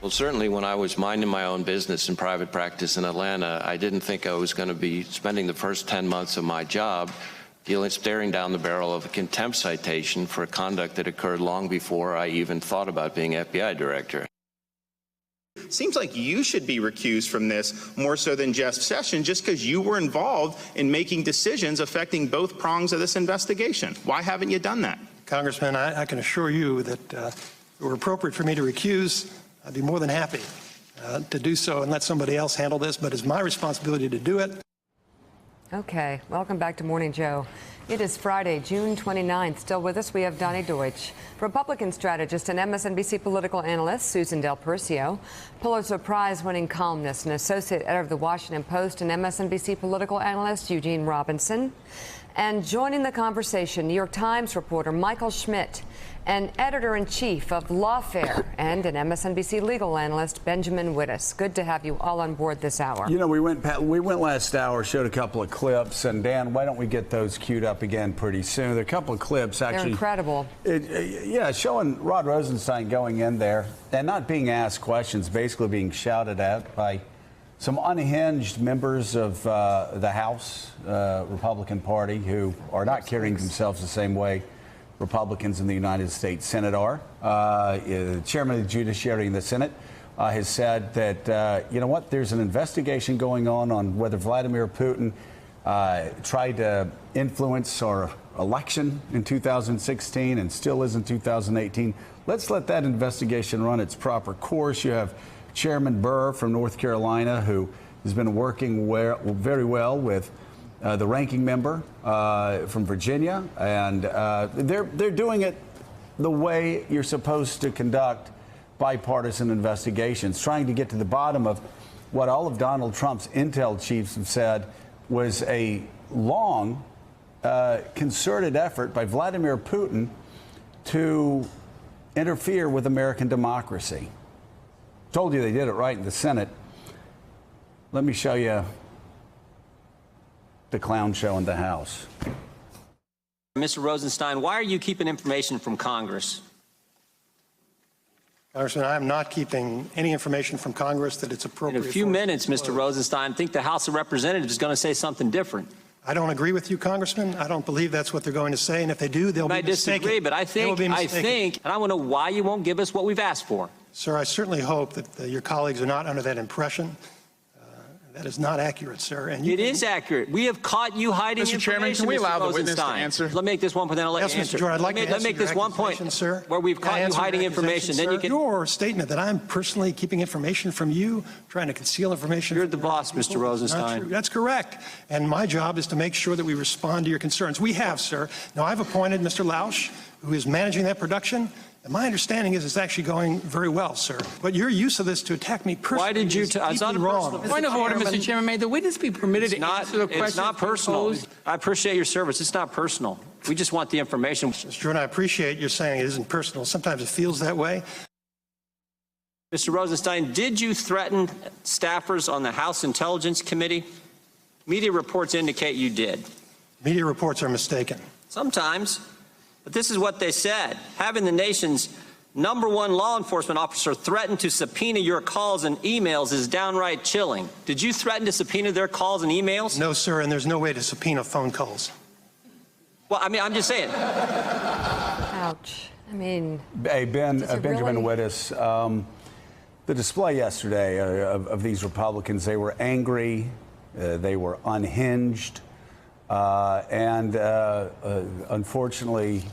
Well, certainly when I was minding my own business in private practice in Atlanta, I didn't think I was going to be spending the first 10 months of my job staring down the barrel of a contempt citation for conduct that occurred long before I even thought about being FBI director. Seems like you should be recused from this more so than Jeff Sessions, just because you were involved in making decisions affecting both prongs of this investigation. Why haven't you done that? Congressman, I can assure you that if it were appropriate for me to recuse, I'd be more than happy to do so and let somebody else handle this, but it's my responsibility to do it. Okay, welcome back to Morning Joe. It is Friday, June 29th. Still with us, we have Donnie Deutsch, Republican strategist and MSNBC political analyst Susan Del Percio, Pulitzer Prize-winning columnist and associate editor of the Washington Post and MSNBC political analyst Eugene Robinson, and joining the conversation, New York Times reporter Michael Schmidt, and editor-in-chief of Lawfare and an MSNBC legal analyst, Benjamin Wittes. Good to have you all on board this hour. You know, we went last hour, showed a couple of clips, and Dan, why don't we get those queued up again pretty soon? There are a couple of clips, actually. They're incredible. Yeah, showing Rod Rosenstein going in there and not being asked questions, basically being shouted at by some unhinged members of the House Republican Party who are not carrying themselves the same way Republicans in the United States Senate are. The chairman of the Judiciary in the Senate has said that, you know what, there's an investigation going on whether Vladimir Putin tried to influence our election in 2016 and still is in 2018. Let's let that investigation run its proper course. You have Chairman Burr from North Carolina, who has been working very well with the ranking member from Virginia, and they're doing it the way you're supposed to conduct bipartisan investigations, trying to get to the bottom of what all of Donald Trump's intel chiefs have said was a long, concerted effort by Vladimir Putin to interfere with American democracy. Told you they did it right in the Senate. Let me show you the clown show in the House. Mr. Rosenstein, why are you keeping information from Congress? Congressman, I am not keeping any information from Congress that it's appropriate. In a few minutes, Mr. Rosenstein, I think the House of Representatives is going to say something different. I don't agree with you, Congressman. I don't believe that's what they're going to say, and if they do, they'll be mistaken. I disagree, but I think, and I want to know why you won't give us what we've asked for. Sir, I certainly hope that your colleagues are not under that impression. That is not accurate, sir. And it is accurate. We have caught you hiding Mr. Chairman, can we allow the witness to answer? Let me make this one point, then I'll let you answer. Mr. Jordan, I'd like to let me make this one point, sir. Where we've caught you hiding information. Then you can. Your statement that I'm personally keeping information from you, trying to conceal information. You're the boss, Mr. Rosenstein. That's correct. And my job is to make sure that we respond to your concerns. We have, sir. Now, I've appointed Mr. Lausch, who is managing that production. And my understanding is it's actually going very well, sir. But your use of this to attack me personally. Why did you? It's not wrong. Point of order, Mr. Chairman. May the witness be permitted to answer the question? It's not personal. I appreciate your service. It's not personal. We just want the information. Mr. Jordan, I appreciate you saying it isn't personal. Sometimes it feels that way. Mr. Rosenstein, did you threaten staffers on the House Intelligence Committee? Media reports indicate you did. Media reports are mistaken. Sometimes. But this is what they said. Having the nation's #1 law enforcement officer threaten to subpoena your calls and emails is downright chilling. Did you threaten to subpoena their calls and emails? No, sir, and there's no way to subpoena phone calls. Well, I mean, I'm just saying. Ouch. I mean, hey, Benjamin really? Wittes, the display yesterday of these Republicans, they were angry, they were unhinged. And unfortunately,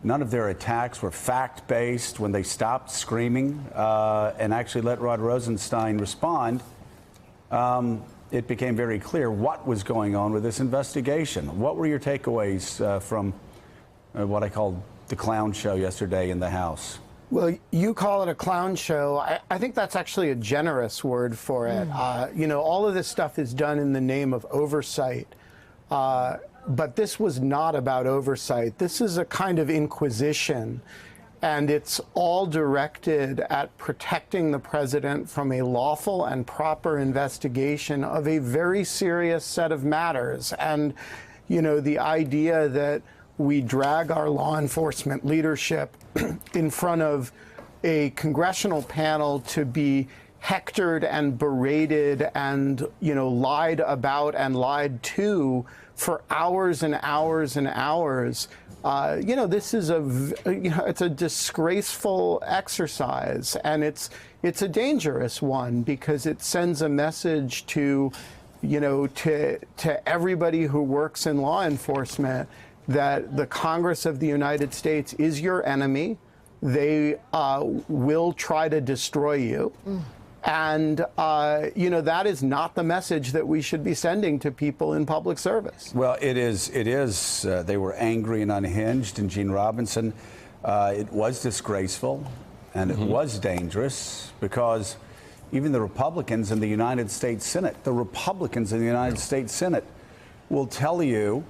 none of their attacks were fact-based. When they stopped screaming and actually let Rod Rosenstein respond, it became very clear what was going on with this investigation. What were your takeaways from what I called the clown show yesterday in the House? Well, you call it a clown show. I think that's actually a generous word for it. You know, all of this stuff is done in the name of oversight. But this was not about oversight. This is a kind of inquisition, and it's all directed at protecting the president from a lawful and proper investigation of a very serious set of matters. And, you know, the idea that we drag our law enforcement leadership in front of a congressional panel to be hectored and berated and, lied about and lied to for hours and hours and hours. This is it's a disgraceful exercise, and it's a dangerous one because it sends a message to everybody who works in law enforcement that the Congress of the United States is your enemy. They will try to destroy you. And, that is not the message that we should be sending to people in public service. Well, it is. They were angry and unhinged, and Gene Robinson, it was disgraceful, and it was dangerous because even the Republicans in the United States Senate, will tell you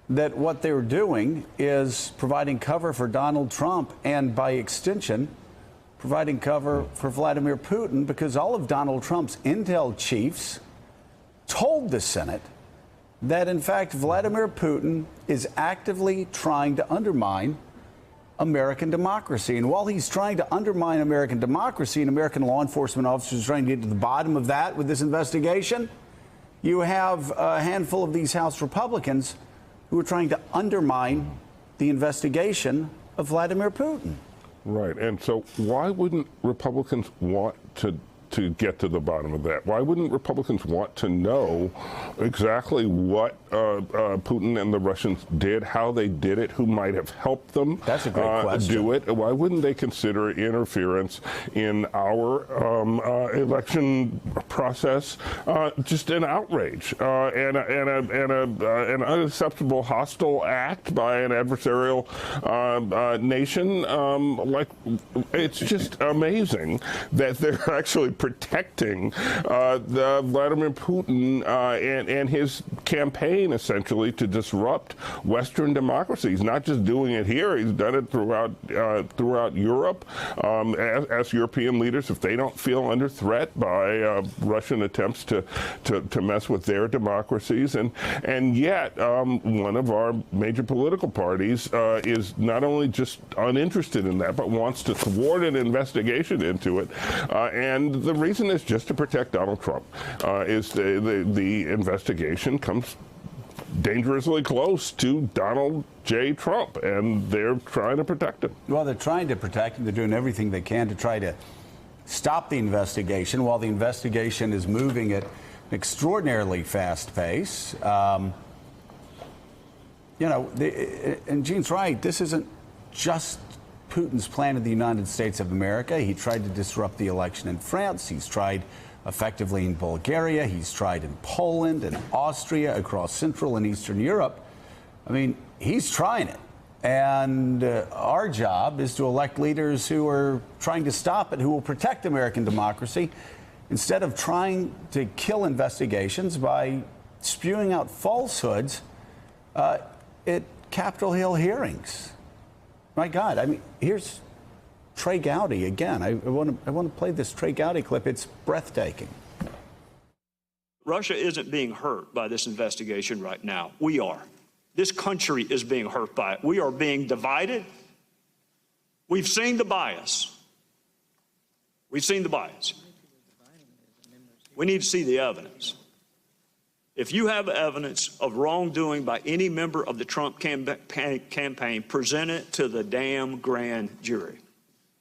that what they're doing is providing cover for Donald Trump and, by extension, providing cover for Vladimir Putin, because all of Donald Trump's intel chiefs told the Senate that, in fact, Vladimir Putin is actively trying to undermine American democracy. And while he's trying to undermine American democracy and American law enforcement officers are trying to get to the bottom of that with this investigation, you have a handful of these House Republicans who are trying to undermine the investigation of Vladimir Putin. Right. And so why wouldn't Republicans want to get to the bottom of that? Why wouldn't Republicans want to know exactly what Putin and the Russians did, how they did it, who might have helped them do it? Why wouldn't they consider interference in our election process just an outrage and an unacceptable hostile act by an adversarial nation? It's just amazing that they're actually protecting Vladimir Putin and his campaign, essentially, to disrupt Western democracy. He's not just doing it here. He's done it throughout Europe. As European leaders, if they don't feel under threat by Russian attempts to mess with their democracies. And yet, one of our major political parties is not only just uninterested in that, but wants to thwart an investigation into it. And the reason is just to protect Donald Trump. Is the investigation comes dangerously close to Donald J. Trump, and they're trying to protect him. Well, they're trying to protect him. They're doing everything they can to try to stop the investigation while the investigation is moving at an extraordinarily fast pace. And Gene's right. This isn't just Putin's plan in the United States of America. He tried to disrupt the election in France. He's tried effectively in Bulgaria. He's tried in Poland and Austria, across Central and Eastern Europe. I mean, he's trying it. And our job is to elect leaders who are trying to stop it, who will protect American democracy, instead of trying to kill investigations by spewing out falsehoods at Capitol Hill hearings. My God, I mean, here's Trey Gowdy again. I want to play this Trey Gowdy clip. It's breathtaking. Russia isn't being hurt by this investigation right now. We are. This country is being hurt by it. We are being divided. We've seen the bias. We've seen the bias. We need to see the evidence. If you have evidence of wrongdoing by any member of the Trump campaign, present it to the damn grand jury.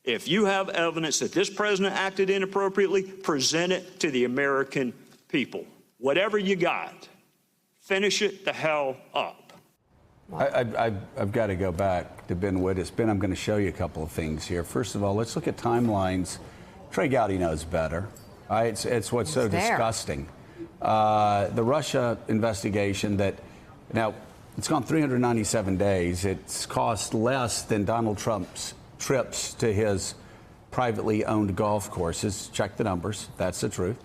If you have evidence that this president acted inappropriately, present it to the American people. Whatever you got, finish it the hell up. I've got to go back to Ben Wittes. Ben, I'm going to show you a couple of things here. First of all, let's look at timelines. Trey Gowdy knows better. It's what's so disgusting. The Russia investigation that, now, it's gone 397 days. It's cost less than Donald Trump's trips to his privately owned golf courses. Check the numbers. That's the truth.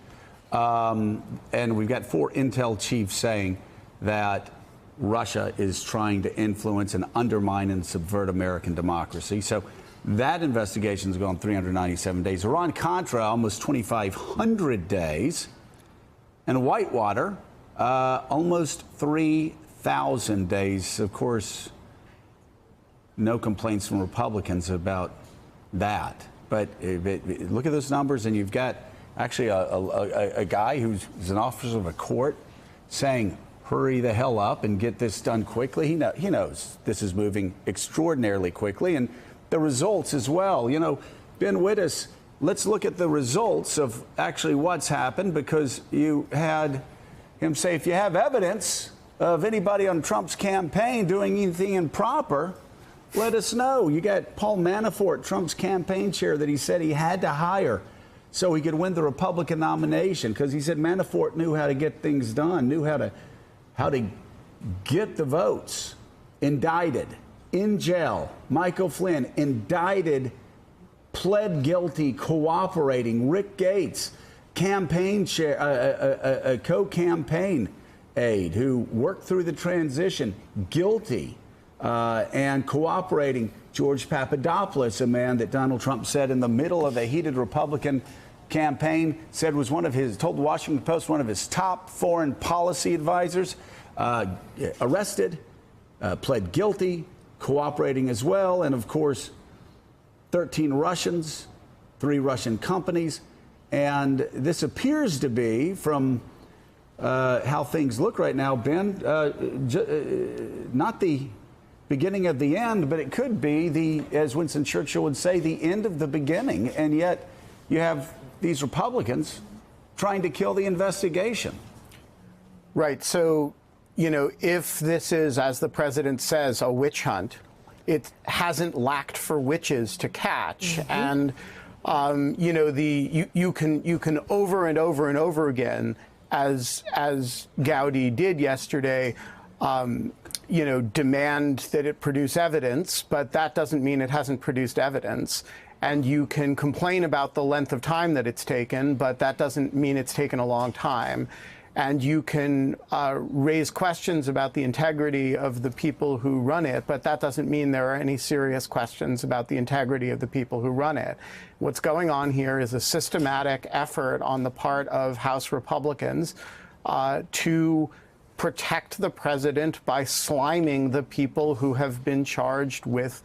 And we've got 4 intel chiefs saying that Russia is trying to influence and undermine and subvert American democracy. So that investigation's gone 397 days. Iran-Contra, almost 2,500 days. And Whitewater, almost 3,000 days. Of course, no complaints from Republicans about that. But look at those numbers, and you've got actually a guy who's an officer of a court saying, hurry the hell up and get this done quickly. He knows this is moving extraordinarily quickly, and the results as well. You know, Ben Wittes, let's look at the results of actually what's happened, because you had him say, if you have evidence of anybody on Trump's campaign doing anything improper, let us know. You got Paul Manafort, Trump's campaign chair, that he said he had to hire so he could win the Republican nomination, because he said Manafort knew how to get things done, knew how to get the votes. Indicted, in jail. Michael Flynn, indicted, pled guilty, cooperating. Rick Gates, campaign chair, a co-campaign aide who worked through the transition, guilty and cooperating. George Papadopoulos, a man that Donald Trump said in the middle of a heated Republican campaign, said was told the Washington Post, one of his top foreign policy advisors, arrested, pled guilty, cooperating as well, and of course, 13 Russians, 3 Russian companies. And this appears to be, from how things look right now, Ben, not the beginning of the end, but it could be as Winston Churchill would say, the end of the beginning. And yet you have these Republicans trying to kill the investigation. Right. So, you know, if this is, as the president says, a witch hunt, it hasn't lacked for witches to catch. And, you know, you can over and over and over again, as Gowdy did yesterday, you know, demand that it produce evidence, but that doesn't mean it hasn't produced evidence. And you can complain about the length of time that it's taken, but that doesn't mean it's taken a long time. And you can raise questions about the integrity of the people who run it, but that doesn't mean there are any serious questions about the integrity of the people who run it. What's going on here is a systematic effort on the part of House Republicans to protect the president by sliming the people who have been charged with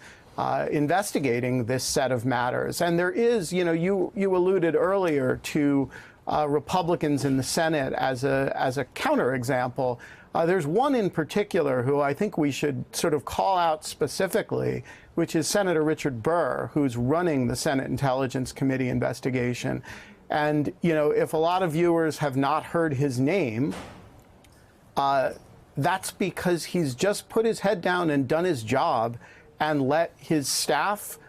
investigating this set of matters. And there is, you know, you alluded earlier to Republicans in the Senate as a counterexample. There's one in particular who I think we should sort of call out specifically, which is Senator Richard Burr, who's running the Senate Intelligence Committee investigation. And, you know, if a lot of viewers have not heard his name, that's because he's just put his head down and done his job and let his staff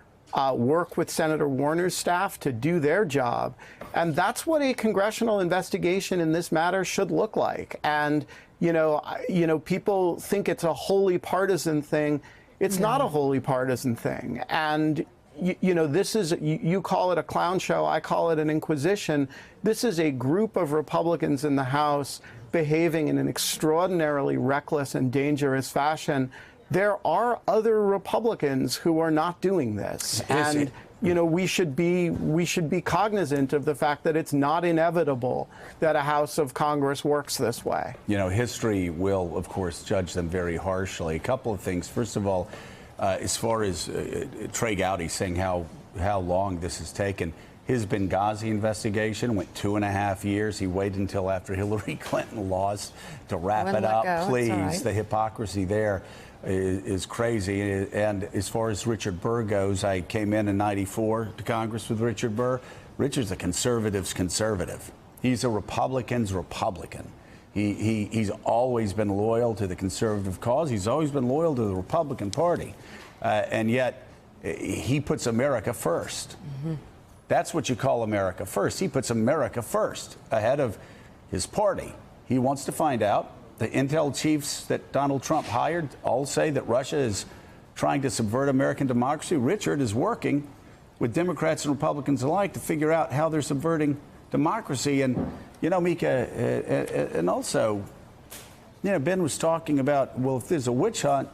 work with Senator Warner's staff to do their job. And that's what a congressional investigation in this matter should look like. And, you know, people think it's a wholly partisan thing. It's not a wholly partisan thing. And, you know, this is, you call it a clown show, I call it an inquisition. This is a group of Republicans in the House behaving in an extraordinarily reckless and dangerous fashion. There are other Republicans who are not doing this. And, you know, we should be cognizant of the fact that it's not inevitable that a House of Congress works this way. You know, history will, of course, judge them very harshly. A couple of things. First of all, as far as Trey Gowdy saying how long this has taken, his Benghazi investigation went 2.5 years. He waited until after Hillary Clinton lost to wrap it up. Please, right. The hypocrisy there is crazy. And as far as Richard Burr goes, I came in '94 to Congress with Richard Burr. Richard's a conservative's conservative. He's a Republican's Republican. He's always been loyal to the conservative cause. He's always been loyal to the Republican Party. And yet he puts America first. That's what you call America first. He puts America first ahead of his party. He wants to find out. The intel chiefs that Donald Trump hired all say that Russia is trying to subvert American democracy. Richard is working with Democrats and Republicans alike to figure out how they're subverting democracy. And, you know, Mika, and also, you know, Ben was talking about, well, if there's a witch hunt,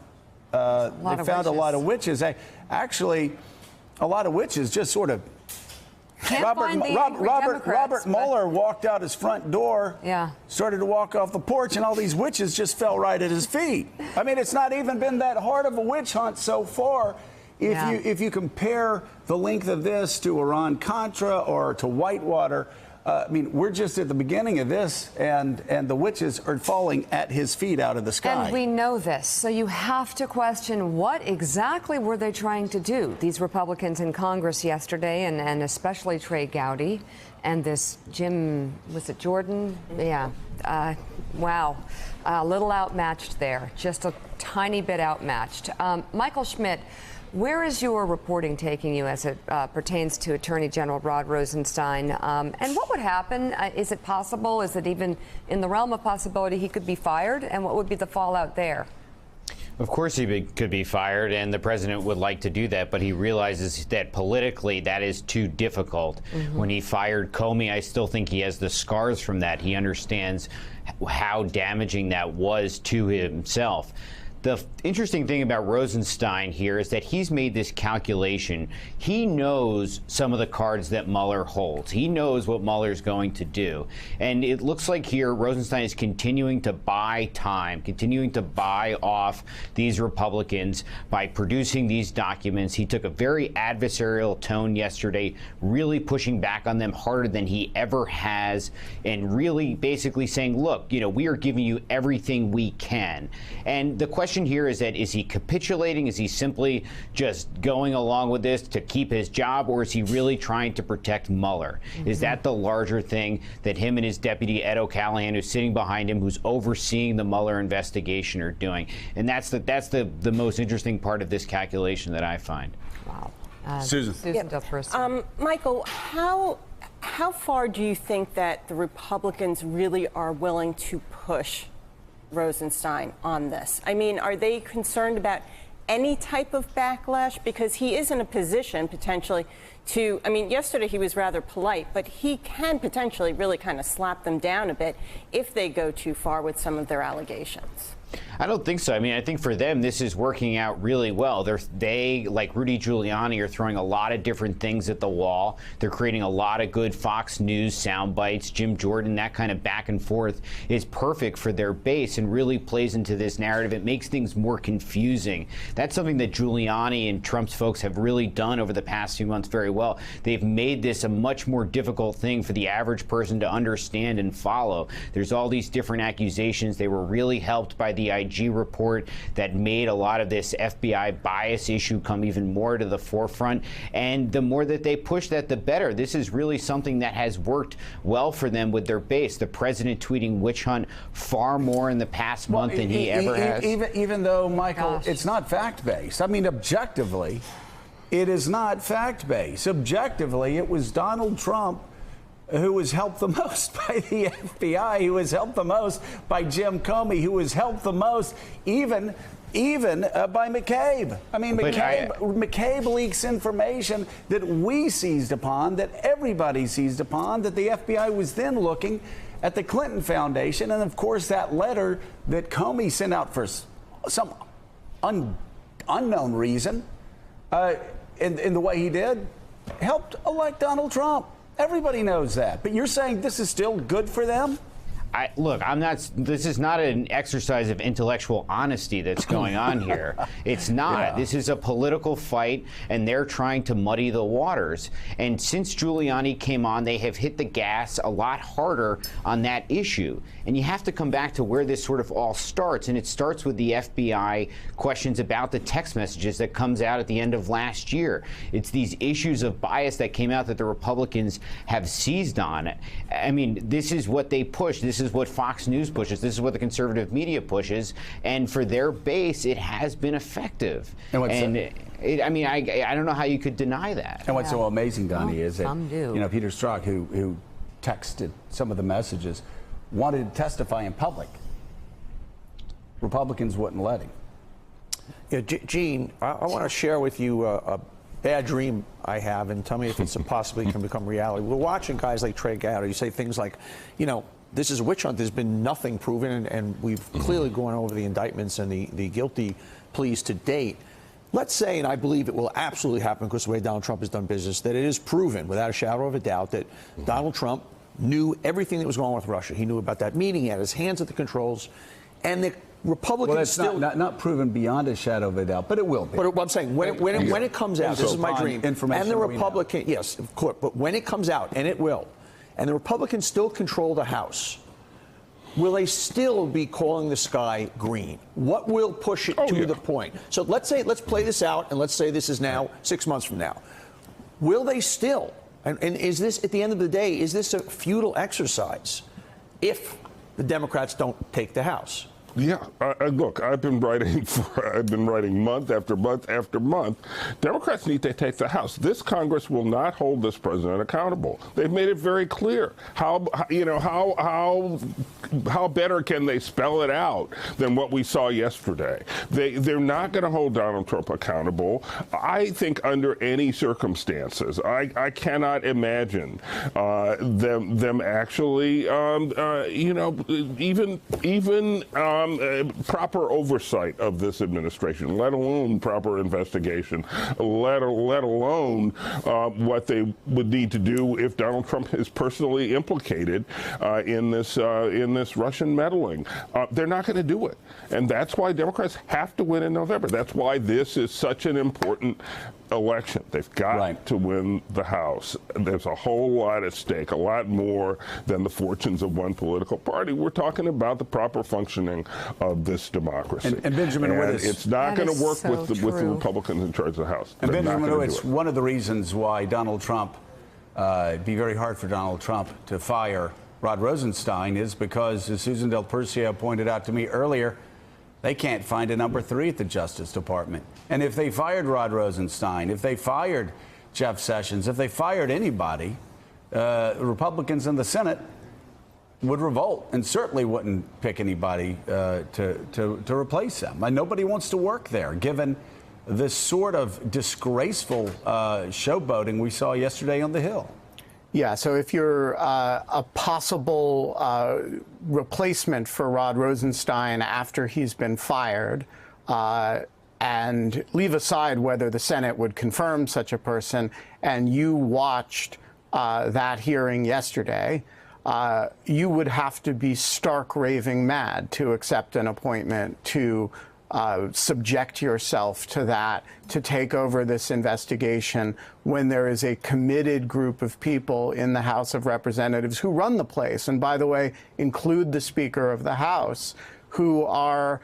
they found a lot of witches. Actually, a lot of witches just sort of Robert Mueller walked out his front door, started to walk off the porch, and all these witches just fell right at his feet. I mean, it's not even been that hard of a witch hunt so far If you compare the length of this to Iran-Contra or to Whitewater, I mean, we're just at the beginning of this, and the witches are falling at his feet out of the sky. And we know this, so you have to question what exactly were they trying to do, these Republicans in Congress yesterday, and especially Trey Gowdy, and this Jim, was it Jordan? Yeah. Wow. A little outmatched there, just a tiny bit outmatched. Michael Schmidt, where is your reporting taking you as it pertains to Attorney General Rod Rosenstein? And what would happen? Is it possible? Is it even in the realm of possibility he could be fired? And what would be the fallout there? Of course he could be fired, and the president would like to do that, but he realizes that politically that is too difficult. When he fired Comey, I still think he has the scars from that. He understands how damaging that was to himself. The interesting thing about Rosenstein here is that he's made this calculation. He knows some of the cards that Mueller holds. He knows what Mueller's going to do. And it looks like here Rosenstein is continuing to buy time, continuing to buy off these Republicans by producing these documents. He took a very adversarial tone yesterday, really pushing back on them harder than he ever has, and really basically saying, look, you know, we are giving you everything we can. And the question here is that, is he capitulating? Is he simply just going along with this to keep his job, or is he really trying to protect Mueller? Is that the larger thing that him and his deputy Ed O'Callaghan, who's sitting behind him, who's overseeing the Mueller investigation, are doing? And that's the most interesting part of this calculation that I find. Wow. Susan. Del Percio. Michael, how far do you think that the Republicans really are willing to push Rosenstein on this? I mean, are they concerned about any type of backlash? Because he is in a position potentially to, I mean, yesterday he was rather polite, but he can potentially really kind of slap them down a bit if they go too far with some of their allegations. I don't think so. I mean, I think for them, this is working out really well. They, like Rudy Giuliani, are throwing a lot of different things at the wall. They're creating a lot of good Fox News sound bites. Jim Jordan, that kind of back and forth is perfect for their base and really plays into this narrative. It makes things more confusing. That's something that Giuliani and Trump's folks have really done over the past few months very well. They've made this a much more difficult thing for the average person to understand and follow. There's all these different accusations. They were really helped by the IG report that made a lot of this FBI bias issue come even more to the forefront. And the more that they push that, the better. This is really something that has worked well for them with their base. The president tweeting witch hunt far more in the past month than he ever has. Even though, Michael, it's not fact-based. I mean, objectively, it is not fact-based. Objectively, it was Donald Trump who was helped the most by the FBI, who was helped the most by Jim Comey, who was helped the most even by McCabe. I mean, McCabe leaks information that we seized upon, that everybody seized upon, that the FBI was then looking at the Clinton Foundation. And, of course, that letter that Comey sent out for some unknown reason, in the way he did, helped elect Donald Trump. Everybody knows that. But you're saying this is still good for them? Look, this is not an exercise of intellectual honesty that's going on here. It's not. Yeah. This is a political fight, and they're trying to muddy the waters. And since Giuliani came on, they have hit the gas a lot harder on that issue. And you have to come back to where this sort of all starts. And it starts with the FBI questions about the text messages that comes out at the end of last year. It's these issues of bias that came out that the Republicans have seized on. I mean, this is what they push. This is what Fox News pushes. This is what the conservative media pushes. And for their base, it has been effective. I mean, I don't know how you could deny that. And what's so amazing, Donnie, is that you know, Peter Strzok, who texted some of the messages, wanted to testify in public. Republicans wouldn't let him. Yeah, Gene, I want to share with you a bad dream I have, and tell me if it's possibly can become reality. We're watching guys like Trey Gowdy. You say things like, you know, this is a witch hunt. There's been nothing proven, and we've clearly gone over the indictments and the guilty pleas to date. Let's say, and I believe it will absolutely happen because of the way Donald Trump has done business, that it is proven without a shadow of a doubt that Donald Trump knew everything that was going on with Russia. He knew about that meeting. He had his hands at the controls. And Republicans Well, it's still not proven beyond a shadow of a doubt, but it will be. But I'm saying when it comes out, this is my dream. Information And the we know. Republican, yes, of course, but when it comes out, and it will, and the Republicans still control the House, will they still be calling the sky green? What will push it to the point? So let's play this out, and let's say this is now 6 months from now. Will they still? And is this, at the end of the day, is this a futile exercise if the Democrats don't take the House? Yeah, look, I've been writing month after month after month. Democrats need to take the House. This Congress will not hold this president accountable. They've made it very clear. How better can they spell it out than what we saw yesterday? They're not going to hold Donald Trump accountable. I think under any circumstances, I cannot imagine them actually, even proper oversight of this administration, let alone proper investigation, let alone what they would need to do if Donald Trump is personally implicated in this Russian meddling. They're not going to do it, and that's why Democrats have to win in November. That's why this is such an important election. They've got to win the House. There's a whole lot at stake, a lot more than the fortunes of one political party. We're talking about the proper functioning of this democracy. And Benjamin Wittes, it's not going to work with the Republicans in charge of the House. And They're Benjamin not gonna do Wittes, it. one of the reasons why Donald Trump, it'd be very hard for Donald Trump to fire Rod Rosenstein is because, as Susan Del Percio pointed out to me earlier, they can't find a number 3 at the Justice Department. And if they fired Rod Rosenstein, if they fired Jeff Sessions, if they fired anybody, Republicans in the Senate would revolt and certainly wouldn't pick anybody to replace them. And nobody wants to work there, given this sort of disgraceful showboating we saw yesterday on the Hill. Yeah, so if you're a possible replacement for Rod Rosenstein after he's been fired, and leave aside whether the Senate would confirm such a person, and you watched that hearing yesterday, you would have to be stark raving mad to accept an appointment, to subject yourself to that, to take over this investigation when there is a committed group of people in the House of Representatives who run the place, and by the way, include the Speaker of the House, who are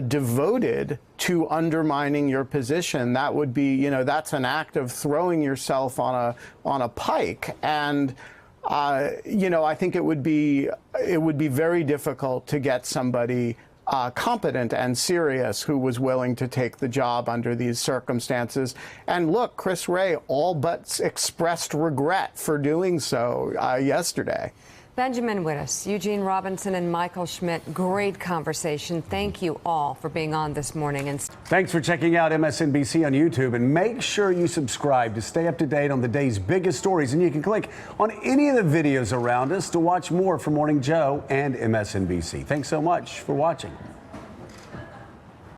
devoted to undermining your position. That would be, that's an act of throwing yourself on a pike. And I think it would be very difficult to get somebody competent and serious who was willing to take the job under these circumstances. And look, Chris Wray all but expressed regret for doing so yesterday. Benjamin Wittes, Eugene Robinson, and Michael Schmidt, great conversation. Thank you all for being on this morning. And thanks for checking out MSNBC on YouTube, and make sure you subscribe to stay up to date on the day's biggest stories. And you can click on any of the videos around us to watch more from Morning Joe and MSNBC. Thanks so much for watching.